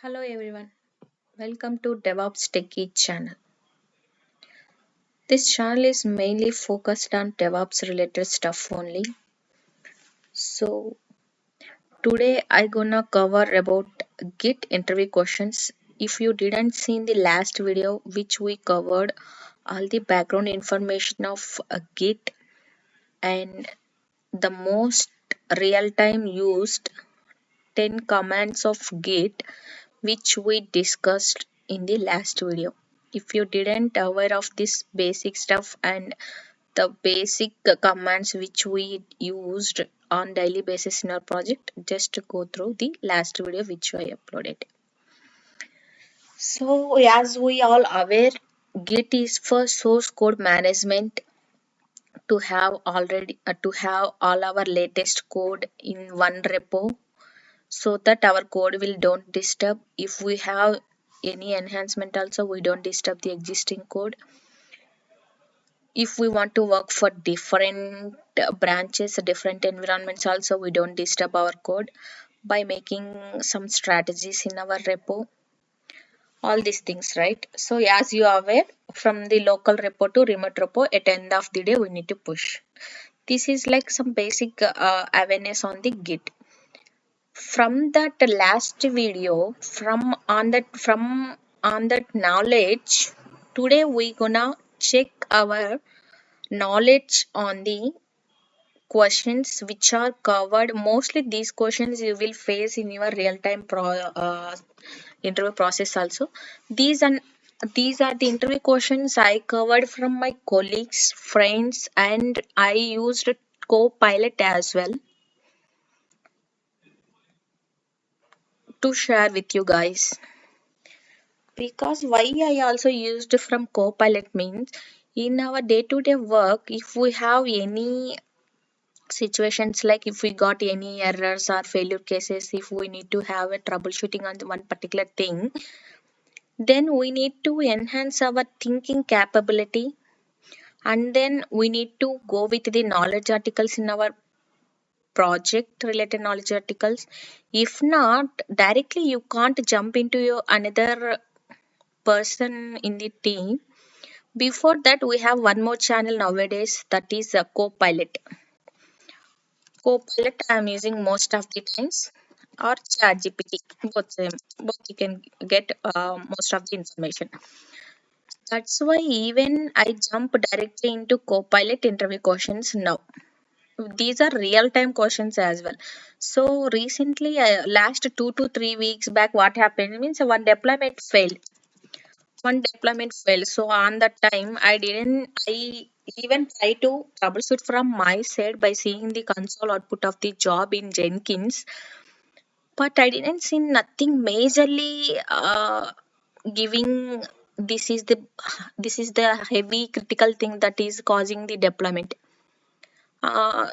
Hello everyone, welcome to DevOps Techie channel. This channel is mainly focused on DevOps related stuff only. So today I gonna cover about Git interview questions. If you didn't see in the last video which we covered all the background information of Git and the most real time used 10 commands of Git which we discussed in the last video. If you didn't aware of this basic stuff and the basic commands which we used on daily basis in our project, just go through the last video which I uploaded. So as we all aware, Git is for source code management to have all our latest code in one repo so that our code will don't disturb. If we have any enhancement also, we don't disturb the existing code. If we want to work for different branches, different environments also, we don't disturb our code by making some strategies in our repo, all these things, right? So as you are aware, from the local repo to remote repo, at the end of the day we need to push. This is like some basic awareness on the Git. From that last video, from on that knowledge, today we gonna check our knowledge on the questions which are covered. Mostly these questions you will face in your real-time interview process also. These are the interview questions I covered from my colleagues, friends, and I used Copilot as well to share with you guys. Because why I also used from Copilot means in our day-to-day work, if we have any situations like if we got any errors or failure cases, if we need to have a troubleshooting on one particular thing, then we need to enhance our thinking capability, and then we need to go with the knowledge articles in our project related knowledge articles. If not, directly you can't jump into your another person in the team. Before that, we have one more channel nowadays, that is Copilot. Copilot I am using most of the times, or ChatGPT. Both you can get most of the information. That's why even I jump directly into Copilot interview questions now. These are real time questions as well. So recently, last 2 to 3 weeks back, what happened means one deployment failed. So on that time, I even try to troubleshoot from my side by seeing the console output of the job in Jenkins, but I didn't see nothing majorly giving. This is the heavy critical thing that is causing the deployment.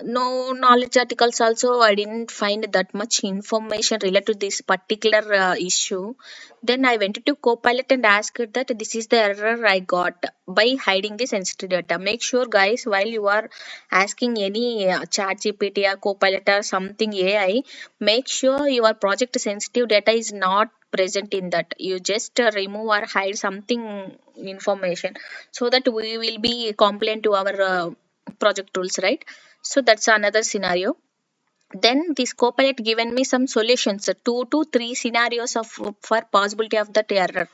No knowledge articles also, I didn't find that much information related to this particular issue. Then I went to Copilot and asked that this is the error I got by hiding the sensitive data. Make sure, guys, while you are asking any chat GPT or Copilot or something AI, make sure your project sensitive data is not present in that. You just remove or hide something information so that we will be compliant to our project rules, right? So that's another scenario. Then this Copilot given me some solutions, 2 to 3 scenarios of for possibility of that error.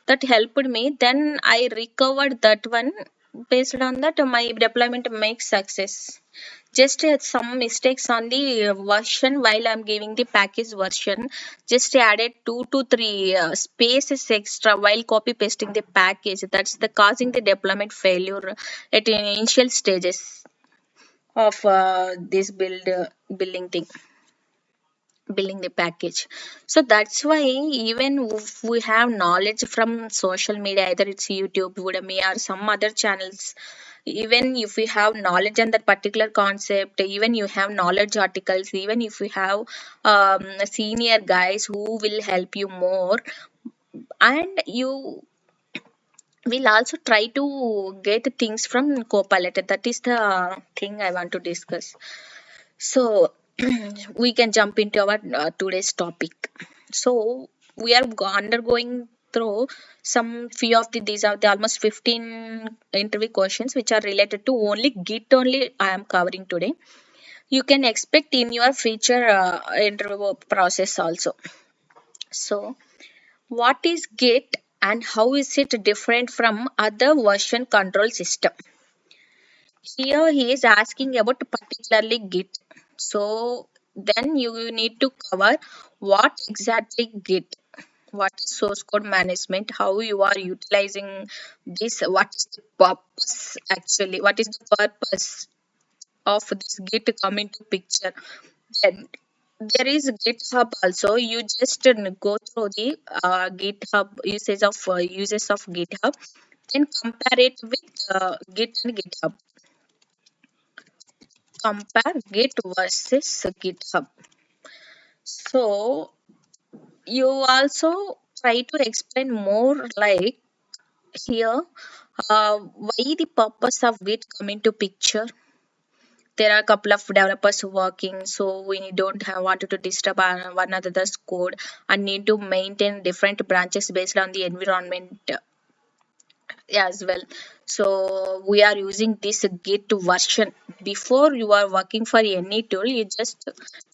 That helped me. Then I recovered that one. Based on that, my deployment makes success. Just some mistakes on the version while I'm giving the package version. Just added 2 to 3 spaces extra while copy pasting the package. That's the causing the deployment failure at initial stages of this building thing, building the package. So that's why even if we have knowledge from social media, either it's YouTube, Udemy, or some other channels, even if we have knowledge on that particular concept, even you have knowledge articles, even if we have senior guys who will help you more, and you will also try to get things from Copilot. That is the thing I want to discuss. So we can jump into our today's topic. So we are undergoing through some few of these are the almost 15 interview questions which are related to only Git only I am covering today. You can expect in your future interview process also. So, what is Git and how is it different from other version control system? Here he is asking about particularly Git. So then you need to cover what exactly Git, what is source code management, how you are utilizing this, what is the purpose actually, what is the purpose of this Git come into picture. Then there is GitHub also. You just go through the GitHub uses of GitHub, then compare it with Git and GitHub. Compare Git versus GitHub. So you also try to explain more like here why the purpose of Git come into picture. There are a couple of developers working, so we don't have wanted to disturb one another's code and need to maintain different branches based on the environment as well. So we are using this Git version. Before you are working for any tool, you just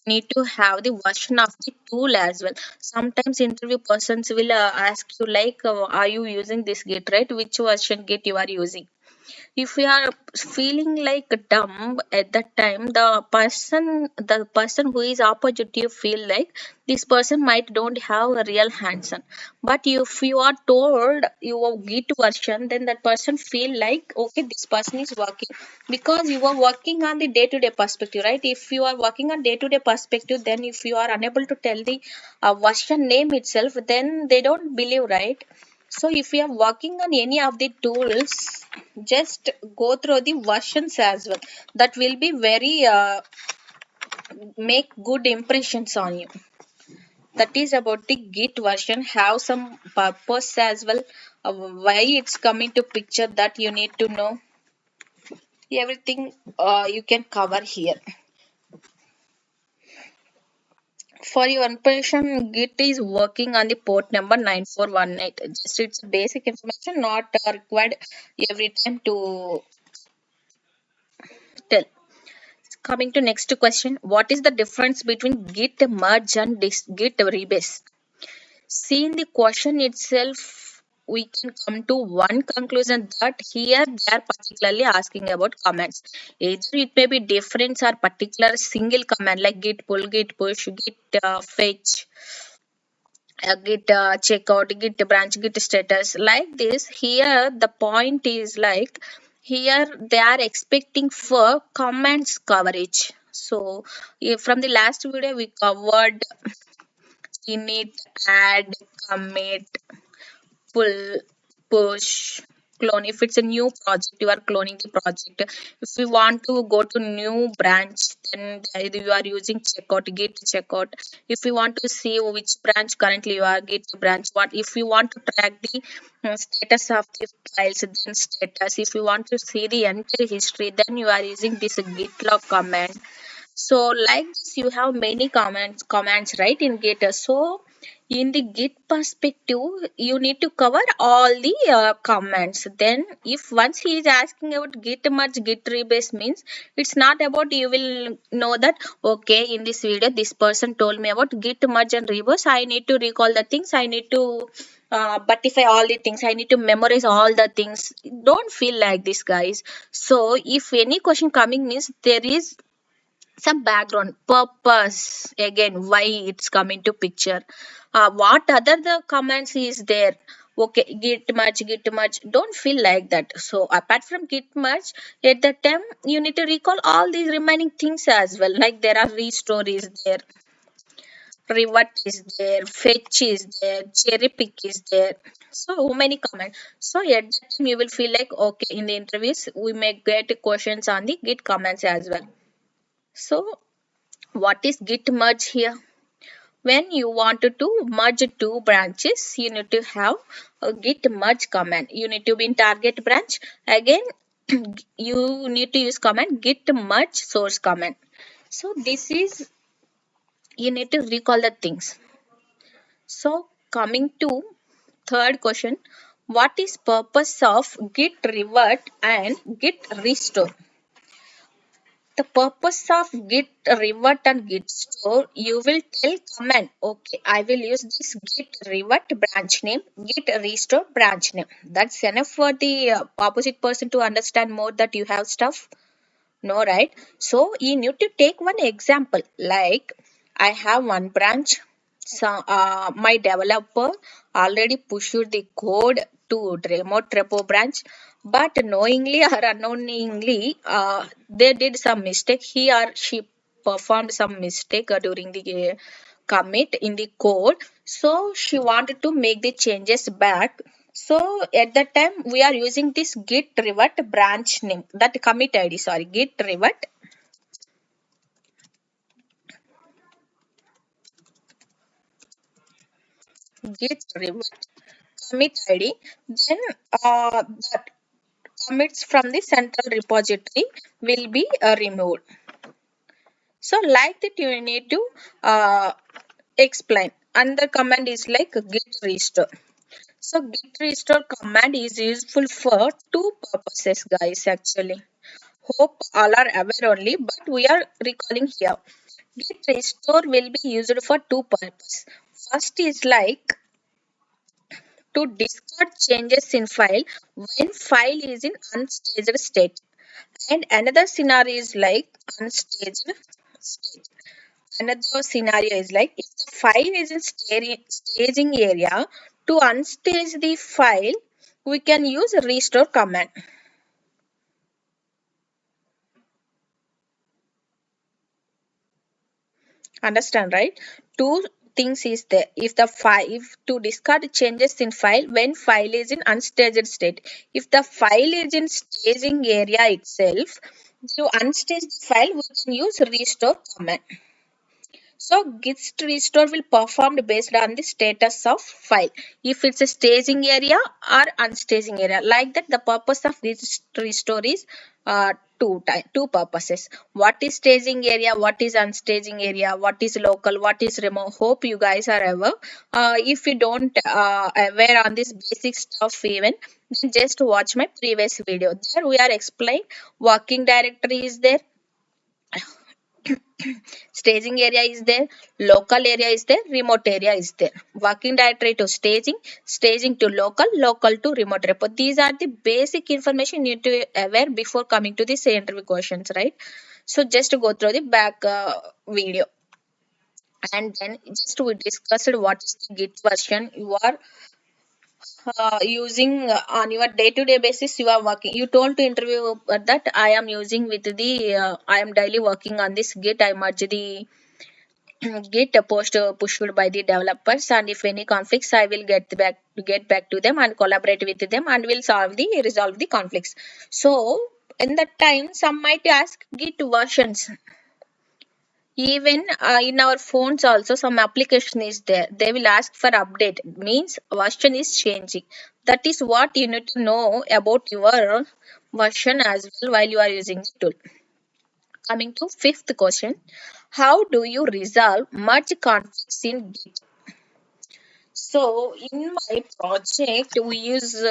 need to have the version of the tool as well. Sometimes interview persons will ask you like, are you using this Git, right? Which version Git you are using? If we are feeling like dumb at that time, the person who is opposite you feel like this person might don't have a real hands on. But if you are told your Git version, then that person feel like okay, this person is working, because you are working on the day-to-day perspective, right? If you are working on day-to-day perspective, then if you are unable to tell the version name itself, then they don't believe, right? So if you are working on any of the tools, just go through the versions as well. That will be very make good impressions on you. That is about the Git version. Have some purpose as well. Why it's coming to picture, that you need to know. Everything you can cover here. For your information, Git is working on the port number 9418. Just it's basic information, not required every time to tell. Coming to next question, what is the difference between Git merge and Git rebase? See, in the question itself, we can come to one conclusion that here they are particularly asking about commands. Either it may be different or particular single command like git pull, git push, git fetch, git checkout, git branch, git status. Like this, here the point is like here they are expecting for commands coverage. So from the last video we covered init, add, commit, pull, push, clone. If it's a new project, you are cloning the project. If you want to go to new branch, then you are using checkout, git checkout. If you want to see which branch currently you are, git branch. What if you want to track the status of the files, then status. If you want to see the entire history, then you are using this git log command. So like this you have many commands right in Git. So in the Git perspective you need to cover all the commands. Then if once he is asking about Git merge, Git rebase, means it's not about you will know that okay, in this video this person told me about Git merge and rebase, I need to recall the things, I need to buttify all the things, I need to memorize all the things. Don't feel like this, guys. So if any question coming, means there is some background purpose, again why it's coming to picture, what other the comments is there. Okay, git merge, don't feel like that. So apart from git merge, at that time you need to recall all these remaining things as well, like there are restore is there, revert is there, fetch is there, cherry pick is there. So many comments. So at that time you will feel like okay, in the interviews we may get questions on the git comments as well. So what is git merge here? When you wanted to merge two branches, you need to have a git merge command. You need to be in target branch. Again, you need to use command git merge source command. So this is, you need to recall the things. So Coming to third question, what is purpose of git revert and git restore? The purpose of git revert and git store, you will tell command, okay, I will use this git revert branch name, git restore branch name. That's enough for the opposite person to understand more that you have stuff. No, right? So you need to take one example. Like I have one branch. So my developer already pushed the code to remote repo branch, but knowingly or unknowingly, they did some mistake. He or she performed some mistake during the commit in the code. So she wanted to make the changes back. So at that time we are using this git revert branch name, that commit id, sorry, git revert commit id. Then the commits from the central repository will be removed. So like that you need to explain. Another command is like git restore. So git restore command is useful for two purposes, guys, actually. Hope all are aware only, but we are recalling here. Git restore will be used for two purposes. First is like to discard changes in file when file is in unstaged state. And another scenario is like unstaged state. Another scenario is like if the file is in staging area, to unstage the file, we can use restore command. Understand, right? Two things is there. If the file, if to discard changes in file when file is in unstaged state. If the file is in staging area itself, to unstage the file, we can use restore command. So git restore will perform based on the status of file. If it's a staging area or unstaging area. Like that, the purpose of git restore is two purposes. What is staging area? What is unstaging area? What is local? What is remote? Hope you guys are aware. If you don't aware on this basic stuff even, then just watch my previous video. There we are explain working directory is there, staging area is there, local area is there, remote area is there. Working directory to staging, staging to local, local to remote repo. These are the basic information you need to aware before coming to this interview questions, right? So just to go through the back video. And then just we discussed what is the git version you are using on your day-to-day basis. You are working, you told to interview that I am using with the I am daily working on this git. I merge the git post pushed by the developers, and if any conflicts I will get back to them and collaborate with them and will resolve the conflicts. So in that time some might ask git versions. Even in our phones also some application is there, they will ask for update, means version is changing. That is what you need to know about your version as well while you are using the tool. Coming to fifth question, how do you resolve merge conflicts in git? So in my project we use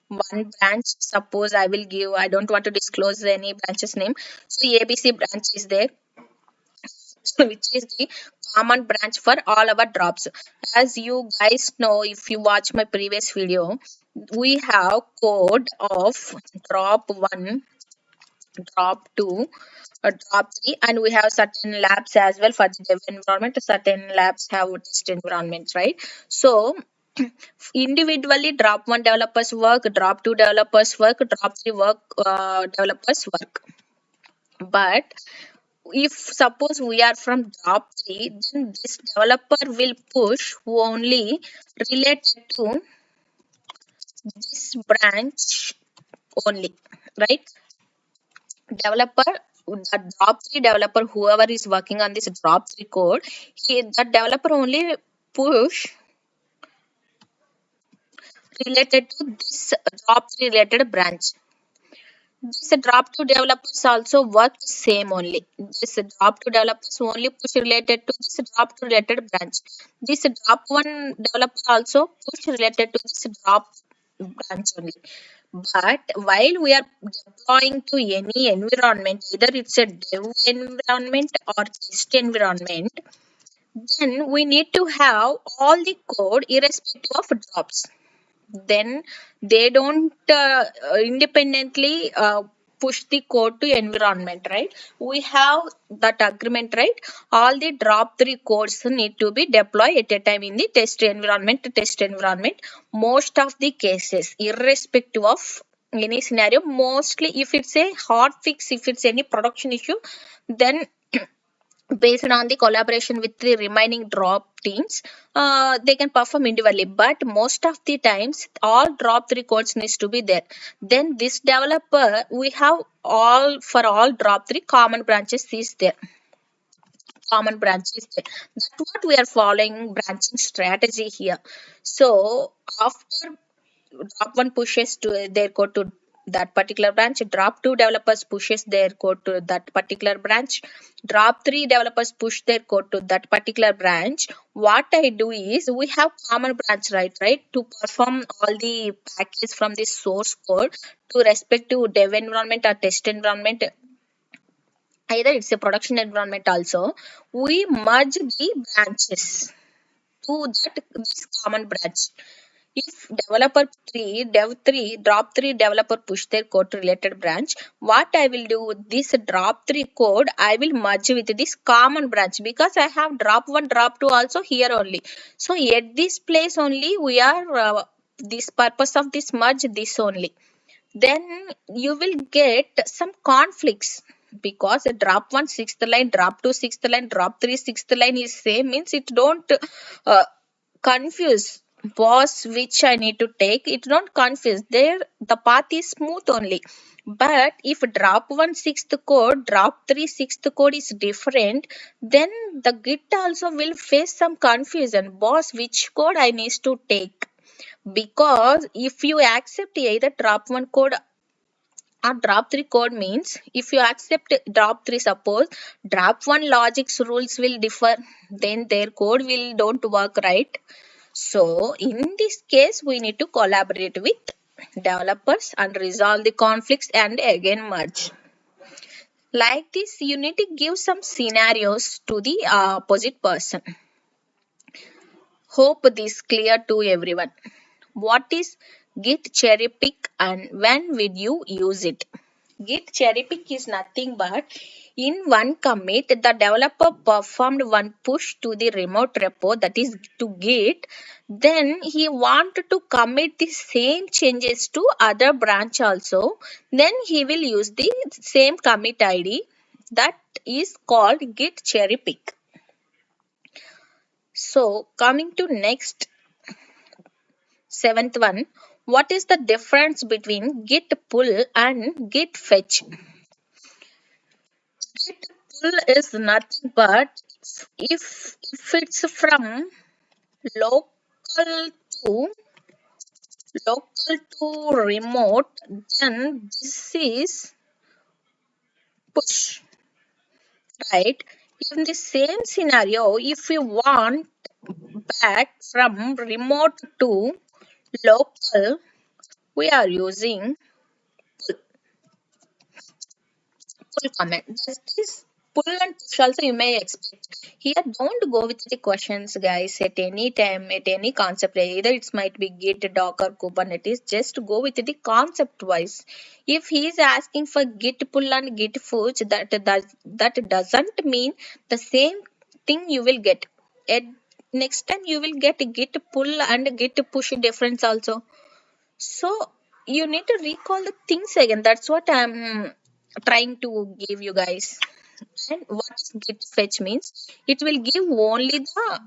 one branch. Suppose I will give, I don't want to disclose any branch's name, so abc branch is there, which is the common branch for all our drops. As you guys know, if you watch my previous video, we have code of drop 1, drop 2, drop 3, and we have certain labs as well for the dev environment. Certain labs have test environments, right? So individually drop 1 developers work, drop 2 developers work, drop 3 work, developers work. But if suppose we are from drop 3, then this developer will push only related to this branch only, right? Developer, the drop 3 developer, whoever is working on this drop 3 code, the developer only push related to this drop 3 related branch. These drop to developers also work same only. This drop to developers only push related to this drop to related branch. This drop one developer also push related to this drop branch only. But while we are deploying to any environment, either it's a dev environment or test environment, then we need to have all the code irrespective of drops. Then they don't independently push the code to environment, right? We have that agreement, right? All the drop three codes need to be deployed at a time in the test environment. Most of the cases, irrespective of any scenario, mostly if it's a hot fix, if it's any production issue, then based on the collaboration with the remaining drop teams, they can perform individually, but most of the times all drop three codes needs to be there. Then this developer, we have all for all drop three common branches is there. Common branches there. That's what we are following branching strategy here. So after drop one pushes to their code to that particular branch, drop two developers pushes their code to that particular branch, drop three developers push their code to that particular branch. What I do is we have common branch, right, to perform all the package from the source code to respective dev environment or test environment, either it's a production environment also. We merge the branches to that this common branch. If developer 3, dev 3, drop 3 developer push their code to related branch, what I will do with this drop 3 code, I will merge with this common branch because I have drop 1, drop 2 also here only. So at this place only we are, this purpose of this merge this only. Then you will get some conflicts because a drop 1 sixth line, drop 2 sixth line, drop 3 sixth line is same, means it don't uh, confuse boss which I need to take. It don't confuse. There the path is smooth only. But if drop 1 sixth code, drop 3 sixth code is different, then the Git also will face some confusion. Boss, which code I need to take? Because if you accept either drop 1 code or drop 3 code, means if you accept drop 3, suppose drop 1 logics rules will differ, then their code will don't work, right? So in this case, we need to collaborate with developers and resolve the conflicts and again merge. Like this, you need to give some scenarios to the opposite person. Hope this clear to everyone. What is Git cherry pick and when will you use it? Git cherry pick is nothing but in one commit, the developer performed one push to the remote repo, that is to Git. Then he wanted to commit the same changes to other branch also. Then he will use the same commit ID, that is called Git cherry pick. So coming to next, seventh one, what is the difference between Git pull and Git fetch? Git pull is nothing but if it's from local to remote, then this is push, right? In the same scenario, if you want back from remote to local, we are using pull command. That is pull and push also you may expect. Here don't go with the questions, guys, at any time, at any concept. Either it might be Git, Docker, Kubernetes. Just go with the concept wise. If he is asking for Git pull and Git push, that doesn't mean the same thing you will get. At next time you will get Git pull and Git push difference also. So you need to recall the things again. That's what I'm trying to give you guys. And what is git fetch means? It will give only the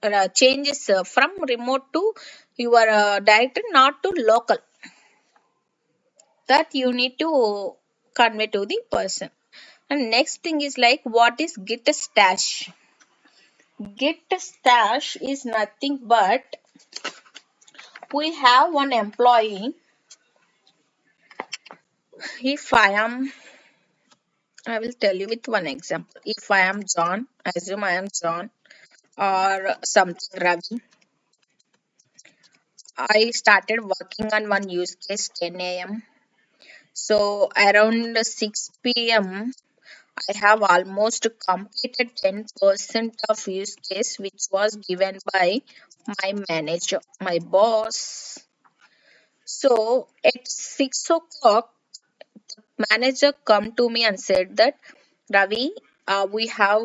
uh, changes from remote to your directory, not to local. That you need to convey to the person. And next thing is like, what is git stash? Git stash is nothing but we have one employee If I will tell you with one example. If I am John, assume I am John or something Ravi. I started working on one use case 10 a.m. So around 6 p.m. I have almost completed 10% of use case which was given by my manager, my boss. So at 6 o'clock, manager come to me and said that Ravi, we have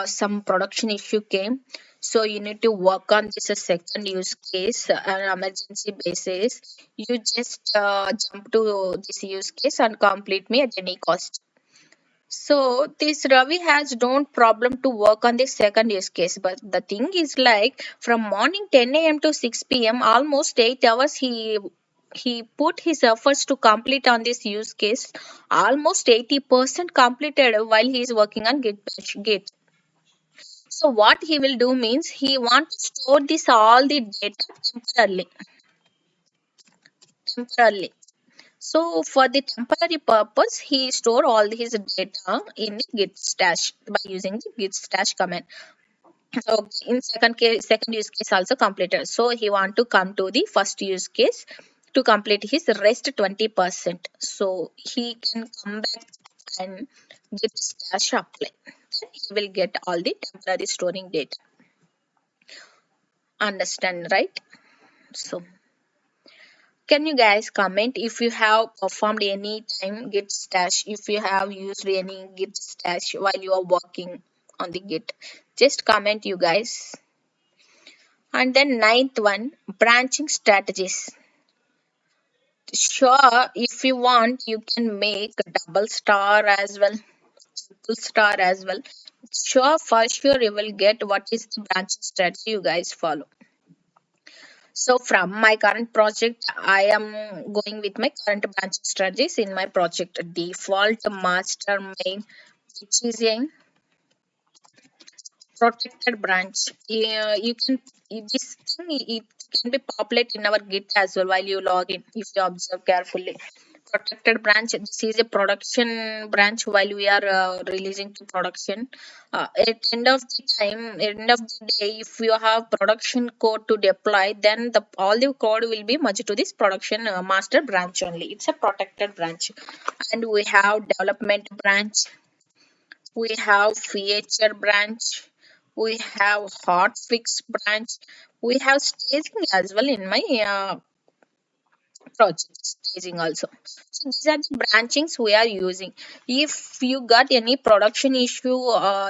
some production issue came, so you need to work on this second use case on emergency basis. You just jump to this use case and complete me at any cost. So this Ravi has no problem to work on the second use case, but the thing is like from morning 10 a.m. to 6 p.m. almost 8 hours he put his efforts to complete on this use case. Almost 80% completed while he is working on Git. So what he will do means he want to store this all the data temporarily. So for the temporary purpose, he store all his data in the git stash by using the git stash command. Okay, in second use case also completed. So he want to come to the first use case to complete his rest 20%. So he can come back and git stash apply. Then he will get all the temporary storing data. Understand, right? So can you guys comment if you have performed any time Git stash, if you have used any Git stash while you are working on the Git? Just comment, you guys. And then ninth one, branching strategies. Sure, if you want, you can make a double star as well, triple star as well. Sure, for sure, you will get what is the branching strategy you guys follow. So from my current project, I am going with my current branching strategies in my project. Default master main, which is a protected branch. You can this thing it can be populated in our Git as well while you log in if you observe carefully. Protected branch. This is a production branch while we are releasing to production. At end of the time, end of the day, if you have production code to deploy, then the all the code will be merged to this production master branch only. It's a protected branch, and we have development branch. We have feature branch. We have hotfix branch. We have staging as well in my project staging also. So these are the branchings we are using. If you got any production issue,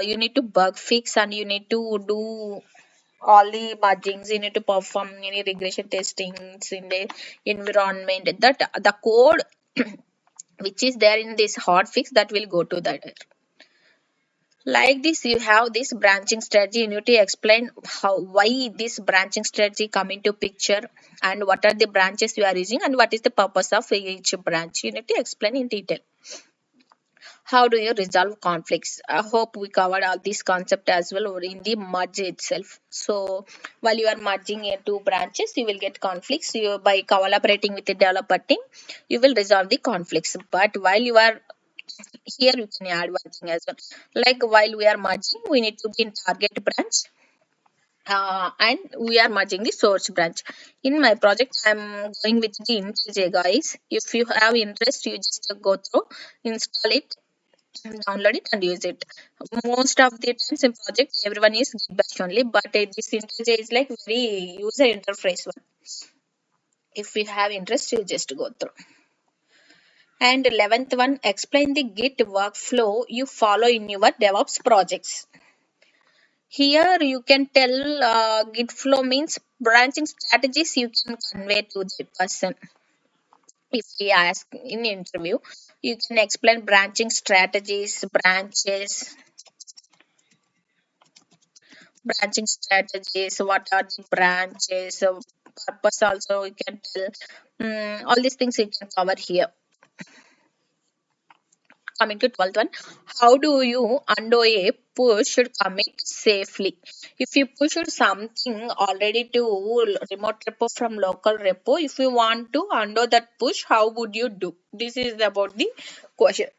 you need to bug fix and you need to do all the mergings. You need to perform any regression testings in the environment. That the code which is there in this hotfix that will go to that. Like this, you have this branching strategy. You need to explain how why this branching strategy come into picture and what are the branches you are using and what is the purpose of each branch. You need to explain in detail. How do you resolve conflicts? I hope we covered all this concept as well or in the merge itself. So while you are merging two branches, you will get conflicts. You by collaborating with the developer team, you will resolve the conflicts. But while you are here you can add one thing as well. Like while we are merging, we need to be in target branch and we are merging the source branch. In my project, I'm going with the IntelliJ guys. If you have interest, you just go through, install it, download it and use it. Most of the times in project, everyone is Git bash only, but this IntelliJ is like very user interface one. If you have interest, you just go through. And 11th one, explain the Git workflow you follow in your DevOps projects. Here you can tell Git flow means branching strategies you can convey to the person. If he asks in interview, you can explain branching strategies, branching strategies, what are the branches, purpose also you can tell. All these things you can cover here. Coming to 12th one, how do you undo a pushed commit safely? If you pushed something already to remote repo from local repo, if you want to undo that push, how would you do? This is about the question.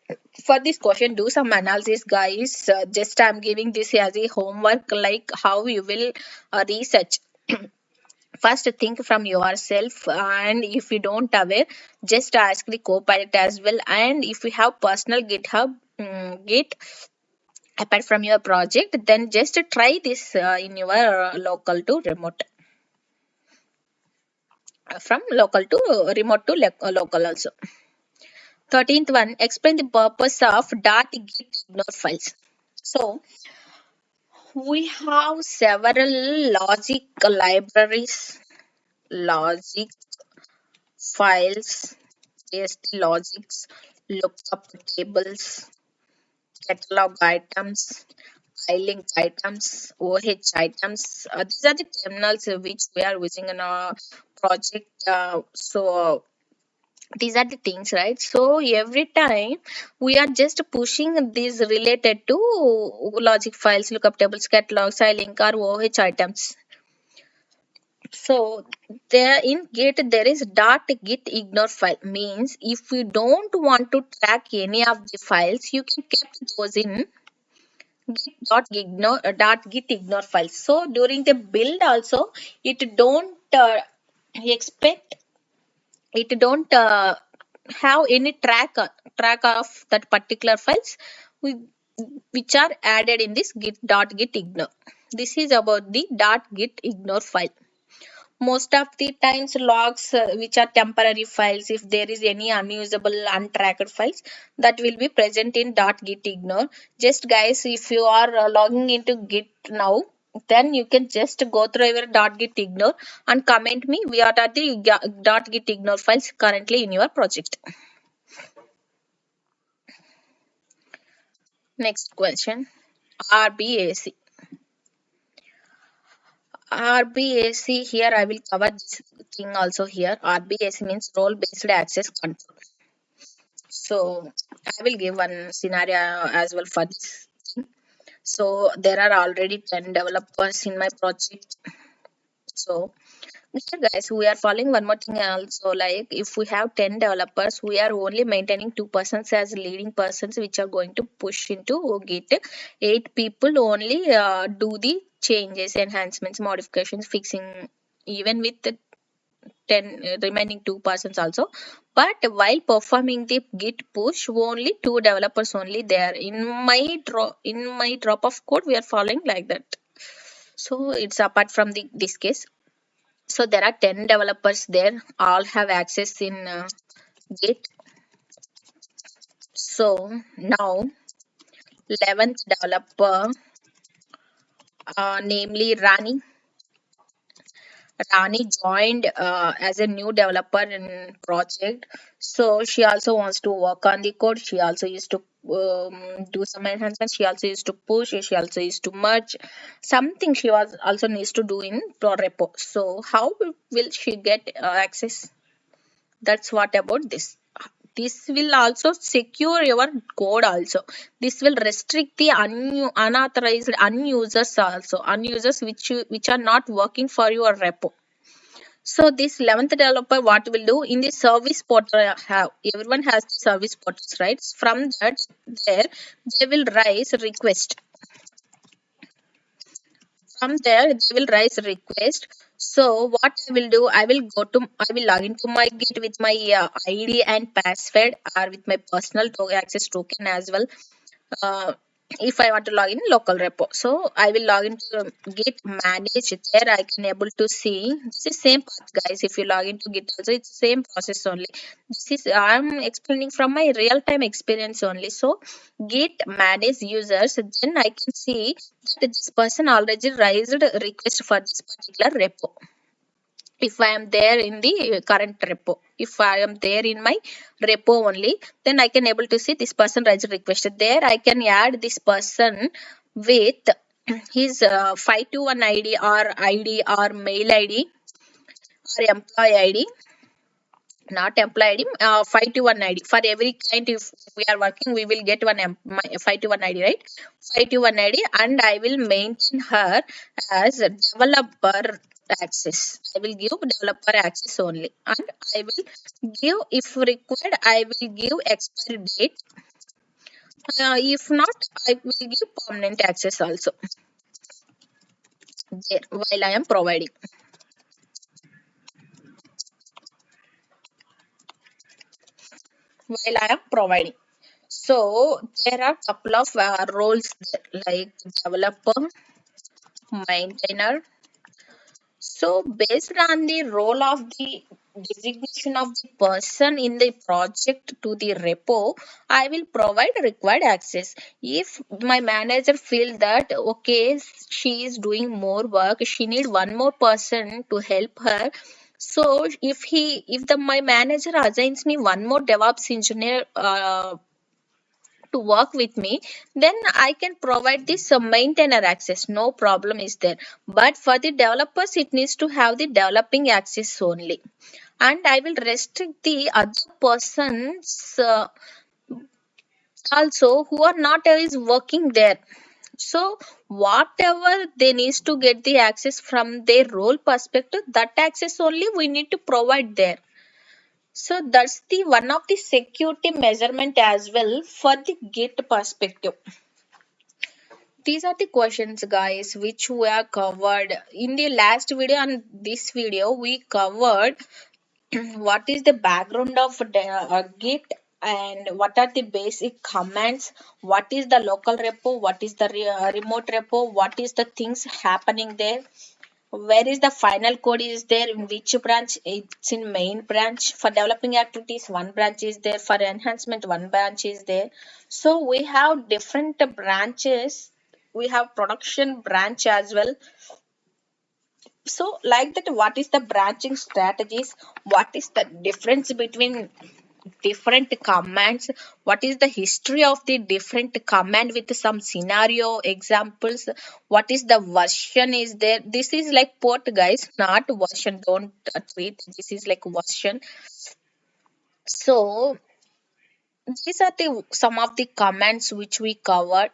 For this question, do some analysis, guys. Just I'm giving this as a homework, like how you will research. First think from yourself, and if you don't aware, just ask the co-pilot as well. And if you have personal github git apart from your project, then just try this in your local to remote, from local to remote to local also. 13th one, explain the purpose of .git ignore files. So we have several logic libraries, logic files, AST logics, lookup tables, catalog items, iLink items, OH items. These are the terminals which we are using in our project. So these are the things, right? So every time we are just pushing these related to logic files, lookup tables, catalogs, iLink or OH items. So there in Git there is .git ignore file, means if you don't want to track any of the files, you can keep those in git ignore files. So during the build also, it don't expect, it don't have any track of that particular files which are added in this git ignore. This is about the .git ignore file. Most of the times logs which are temporary files, if there is any unusable untracked files, that will be present in .git ignore. Just guys, if you are logging into git now, then you can just go through your .git ignore and comment me what are the .git ignore files currently in your project. Next question, RBAC. RBAC, here I will cover this thing also here. RBAC means role based access control. So I will give one scenario as well for this thing. So there are already 10 developers in my project. So here guys, we are following one more thing also, like if we have 10 developers, we are only maintaining 2 persons as leading persons which are going to push into Git. 8 people only do the changes, enhancements, modifications, fixing, even with the 10 remaining 2 persons also. But while performing the git push, only 2 developers only there. In my drop of code, we are following like that. So it's apart from this case. So there are 10 developers there, all have access in git. So now 11th developer, namely Rani joined as a new developer in project. So she also wants to work on the code. She also used to do some enhancements. She also used to push. She also used to merge. Something she was also needs to do in pro repo. So how will she get access? That's what about this. This will also secure your code also. This will restrict the unauthorized unusers also. Unusers which are not working for your repo. So this 11th developer, what will do in the service portal, have everyone has the service portals, right? From that, there they will raise request. From there they will raise request. So what I will do, I will log into my git with my id and password, or with my personal access token as well. uh, if I want to log in local repo, so I will log into git manage. There I can able to see this is same path, guys. If you log into git also, it's the same process only. This is I'm explaining from my real time experience only. So git manage users, then I can see that this person already raised a request for this particular repo. If I am there in the current repo, if I am there in my repo only, then I can able to see this person raised request. There I can add this person with his 521 id or mail id or employee id. not employee ID, 521 ID. For every client, if we are working, we will get one 521 ID, right? 521 ID, and I will maintain her as a developer access. I will give developer access only, and I will give, if required, I will give expiry date. If not, I will give permanent access also there while I am providing. While I am providing. So there are couple of roles there, like developer, maintainer. So based on the role of the designation of the person in the project to the repo, I will provide required access. If my manager feels that okay, she is doing more work, she need one more person to help her. So if the my manager assigns me one more DevOps engineer to work with me, then I can provide this maintainer access. No problem is there. But for the developers, it needs to have the developing access only. And I will restrict the other persons also who are not always working there. So whatever they needs to get the access from their role perspective, that access only we need to provide there. So that's the one of the security measurement as well for the Git perspective. These are the questions, guys, which we are covered in the last video. And this video we covered what is the background of Git, and what are the basic commands, what is the local repo, what is the remote repo, what is the things happening there, where is the final code is there, in which branch, it's in main branch. For developing activities, one branch is there. For enhancement, one branch is there. So we have different branches. We have production branch as well. So like that, what is the branching strategies, what is the difference between different commands, what is the history of the different command with some scenario examples, what is the version is there. This is like port, guys, not version. Don't treat this is like version. So these are the some of the commands which we covered.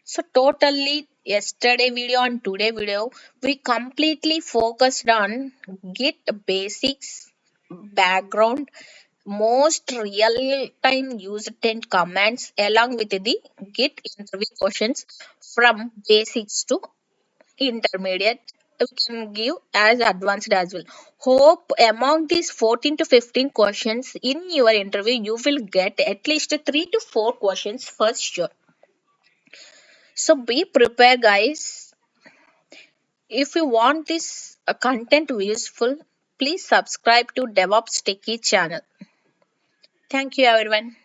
So totally yesterday video and today video, we completely focused on Git basics, background, most real-time user-intent commands along with the Git interview questions from basics to intermediate. We can give as advanced as well. Hope among these 14 to 15 questions in your interview, you will get at least 3 to 4 questions for sure. So be prepared, guys. If you want this content useful, please subscribe to DevOps Techie channel. Thank you, everyone.